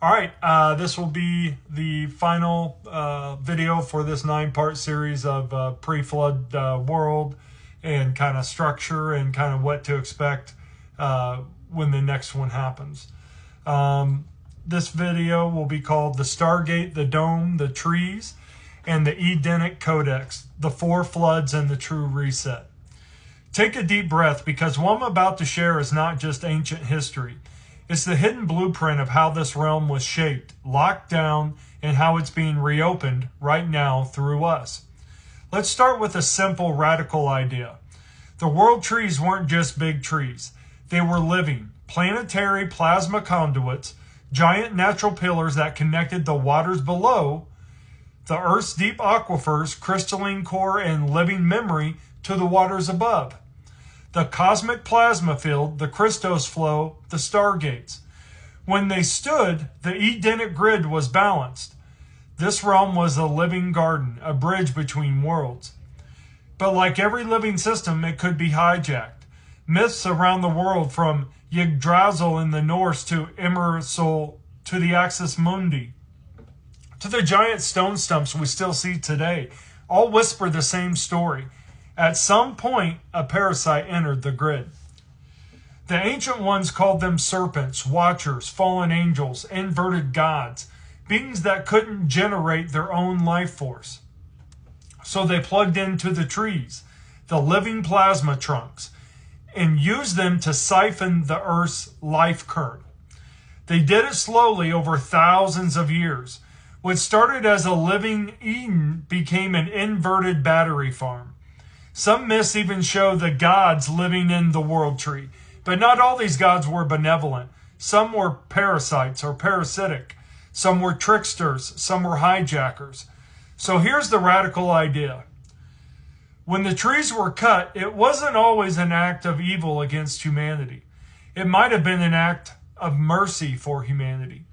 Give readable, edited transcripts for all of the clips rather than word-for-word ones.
All right, this will be the final video for this 9-part series of pre-flood world and kind of structure and kind of what to expect when the next one happens. This video will be called The Stargate, the Dome, the Trees, and the Edenic Codex, the 4 floods and the true reset. Take a deep breath, because what I'm about to share is not just ancient history. It's the hidden blueprint of how this realm was shaped, locked down, and how it's being reopened right now through us. Let's start with a simple, radical idea. The world trees weren't just big trees. They were living, planetary plasma conduits, giant natural pillars that connected the waters below, the Earth's deep aquifers, crystalline core, and living memory to the waters above. The cosmic plasma field, the Christos flow, the stargates. When they stood, the Edenic grid was balanced. This realm was a living garden, a bridge between worlds. But like every living system, it could be hijacked. Myths around the world, from Yggdrasil in the Norse to Emersul to the Axis Mundi, to the giant stone stumps we still see today, all whisper the same story. At some point, a parasite entered the grid. The ancient ones called them serpents, watchers, fallen angels, inverted gods, beings that couldn't generate their own life force. So they plugged into the trees, the living plasma trunks, and used them to siphon the Earth's life current. They did it slowly over thousands of years. What started as a living Eden became an inverted battery farm. Some myths even show the gods living in the world tree, but not all these gods were benevolent. Some were parasites or parasitic. Some were tricksters. Some were hijackers. So here's the radical idea. When the trees were cut, it wasn't always an act of evil against humanity. It might have been an act of mercy for humanity.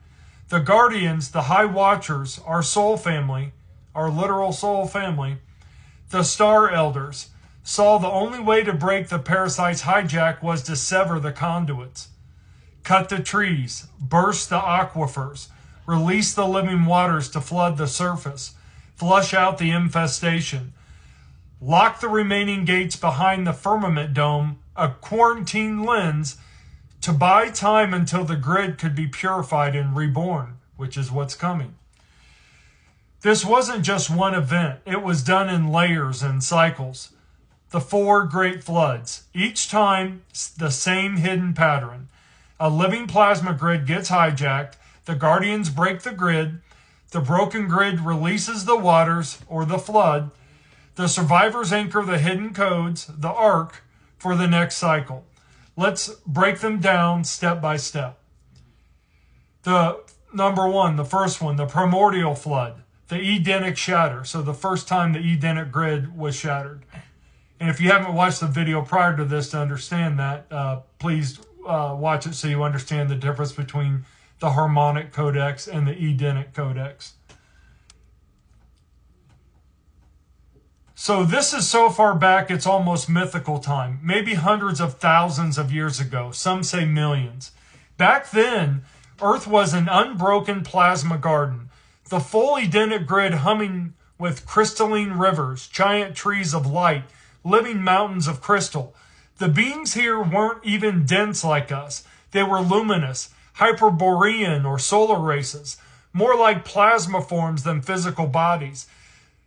The guardians, the high watchers, our soul family, our literal soul family, the star elders, saw the only way to break the parasite's hijack was to sever the conduits, cut the trees, burst the aquifers, release the living waters to flood the surface, flush out the infestation, lock the remaining gates behind the firmament dome, a quarantine lens, to buy time until the grid could be purified and reborn, which is what's coming. This wasn't just one event. It was done in layers and cycles. The 4 great floods. Each time, the same hidden pattern. A living plasma grid gets hijacked. The guardians break the grid. The broken grid releases the waters, or the flood. The survivors anchor the hidden codes, the arc, for the next cycle. Let's break them down step by step. Number 1, the first one, the primordial flood. The Edenic shatter. So the first time the Edenic grid was shattered. And if you haven't watched the video prior to this to understand that, please watch it so you understand the difference between the Harmonic Codex and the Edenic Codex. So this is so far back, it's almost mythical time. Maybe hundreds of thousands of years ago. Some say millions. Back then, Earth was an unbroken plasma garden. The full Edenic grid humming with crystalline rivers, giant trees of light, living mountains of crystal. The beings here weren't even dense like us. They were luminous, hyperborean or solar races, more like plasma forms than physical bodies.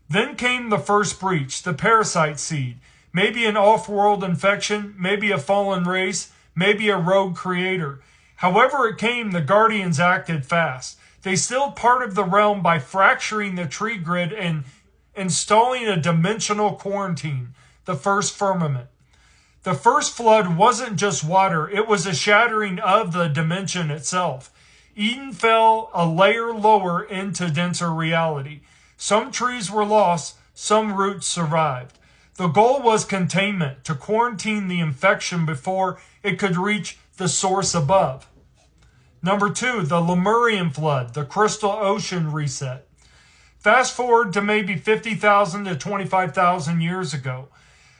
Then came the first breach, the parasite seed. Maybe an off-world infection, maybe a fallen race, maybe a rogue creator. However it came, the guardians acted fast. They sealed part of the realm by fracturing the tree grid and installing a dimensional quarantine, the first firmament. The first flood wasn't just water, it was a shattering of the dimension itself. Eden fell a layer lower into denser reality. Some trees were lost, some roots survived. The goal was containment, to quarantine the infection before it could reach the source above. Number 2, the Lemurian flood, the crystal ocean reset. Fast forward to maybe 50,000 to 25,000 years ago.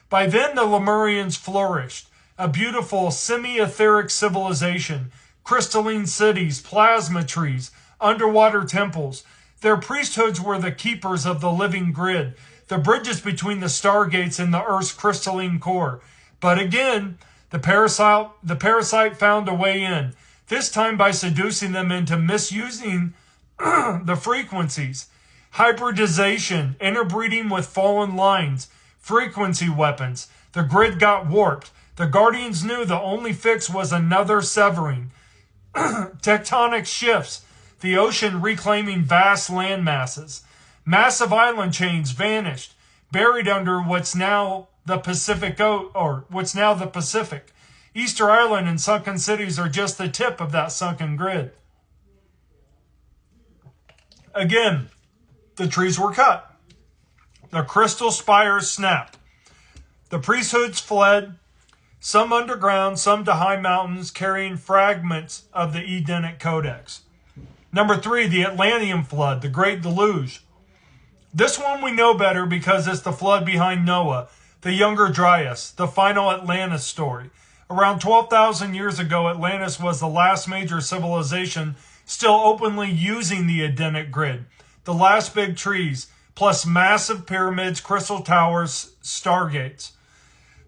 By then, the Lemurians flourished, a beautiful semi-etheric civilization, crystalline cities, plasma trees, underwater temples. Their priesthoods were the keepers of the living grid, the bridges between the stargates and the Earth's crystalline core. But again, the parasite found a way in, this time by seducing them into misusing the frequencies. Hybridization, interbreeding with fallen lines, frequency weapons. The grid got warped. The Guardians knew the only fix was another severing. Tectonic shifts, the ocean reclaiming vast land masses. Massive island chains vanished, buried under what's now the Pacific. Easter Island and sunken cities are just the tip of that sunken grid. Again, the trees were cut. The crystal spires snapped. The priesthoods fled, some underground, some to high mountains, carrying fragments of the Edenic Codex. Number 3, the Atlantean flood, the Great Deluge. This one we know better because it's the flood behind Noah, the younger Dryas, the final Atlantis story. Around 12,000 years ago, Atlantis was the last major civilization still openly using the Edenic grid. The last big trees, plus massive pyramids, crystal towers, stargates.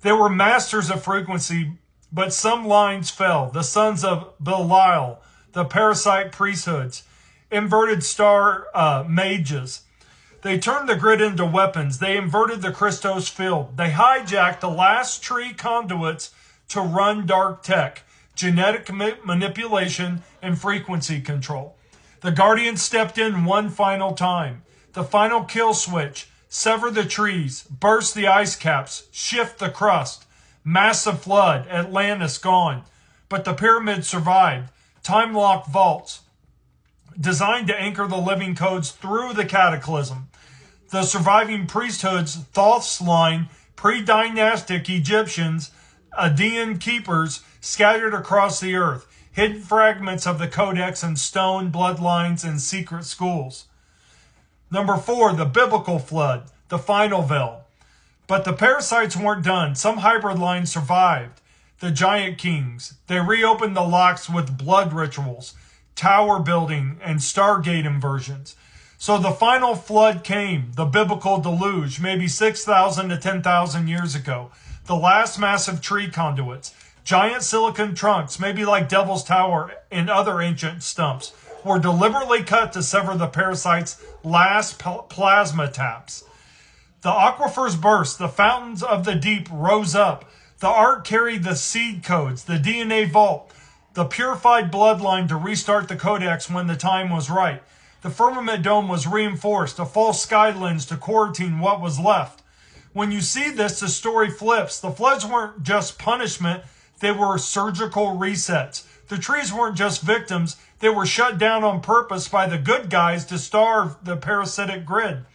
They were masters of frequency, but some lines fell. The sons of Belial, the parasite priesthoods, inverted star mages. They turned the grid into weapons. They inverted the Christos field. They hijacked the last tree conduits to run dark tech, genetic manipulation, and frequency control. The Guardians stepped in one final time. The final kill switch, sever the trees, burst the ice caps, shift the crust. Massive flood, Atlantis gone. But the pyramids survived. Time-locked vaults, designed to anchor the living codes through the cataclysm. The surviving priesthoods, Thoth's line, pre-dynastic Egyptians, Adean keepers scattered across the earth, hidden fragments of the Codex and stone bloodlines and secret schools. Number 4, the biblical flood, the final veil. But the parasites weren't done. Some hybrid lines survived. The giant kings. They reopened the locks with blood rituals, tower building, and Stargate inversions. So the final flood came, the biblical deluge, maybe 6,000 to 10,000 years ago. The last massive tree conduits, giant silicon trunks, maybe like Devil's Tower and other ancient stumps, were deliberately cut to sever the parasites' last plasma taps. The aquifers burst, the fountains of the deep rose up. The Ark carried the seed codes, the DNA vault, the purified bloodline to restart the Codex when the time was right. The firmament dome was reinforced, a false sky lens to quarantine what was left. When you see this, the story flips. The floods weren't just punishment, they were surgical resets. The trees weren't just victims, they were shut down on purpose by the good guys to starve the parasitic grid.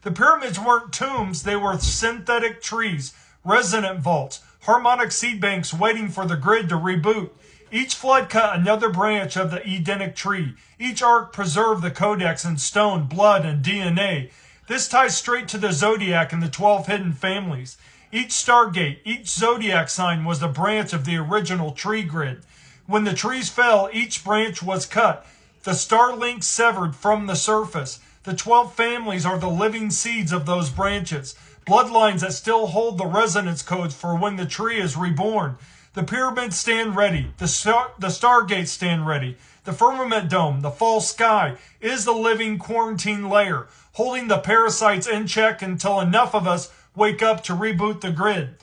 The pyramids weren't tombs, they were synthetic trees, resonant vaults, harmonic seed banks waiting for the grid to reboot. Each flood cut another branch of the Edenic tree. Each arc preserved the Codex in stone, blood, and DNA. This ties straight to the Zodiac and the 12 hidden families. Each Stargate, each Zodiac sign was a branch of the original tree grid. When the trees fell, each branch was cut. The star links severed from the surface. The 12 families are the living seeds of those branches. Bloodlines that still hold the resonance codes for when the tree is reborn. The pyramids stand ready. The stargates stand ready. The firmament dome, the false sky, is the living quarantine layer, holding the parasites in check until enough of us wake up to reboot the grid.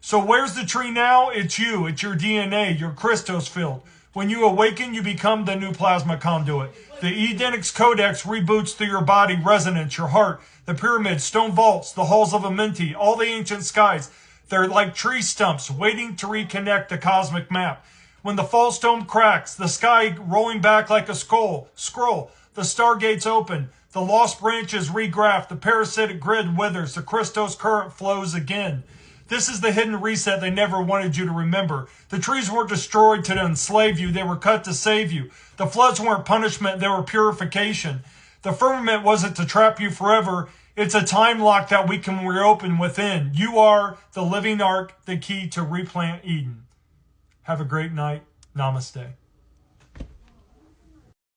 So where's the tree now? It's you. It's your DNA, your Christos field. When you awaken, you become the new plasma conduit. The Edenic Codex reboots through your body, resonance, your heart, the pyramids, stone vaults, the halls of Amenti, all the ancient skies. They're like tree stumps waiting to reconnect the cosmic map. When the false dome cracks, the sky rolling back like a scroll, the stargates open, the lost branches regraft, the parasitic grid withers, the Christos current flows again. This is the hidden reset they never wanted you to remember. The trees weren't destroyed to enslave you, they were cut to save you. The floods weren't punishment, they were purification. The firmament wasn't to trap you forever, it's a time lock that we can reopen within. You are the living ark, the key to replant Eden. Have a great night. Namaste.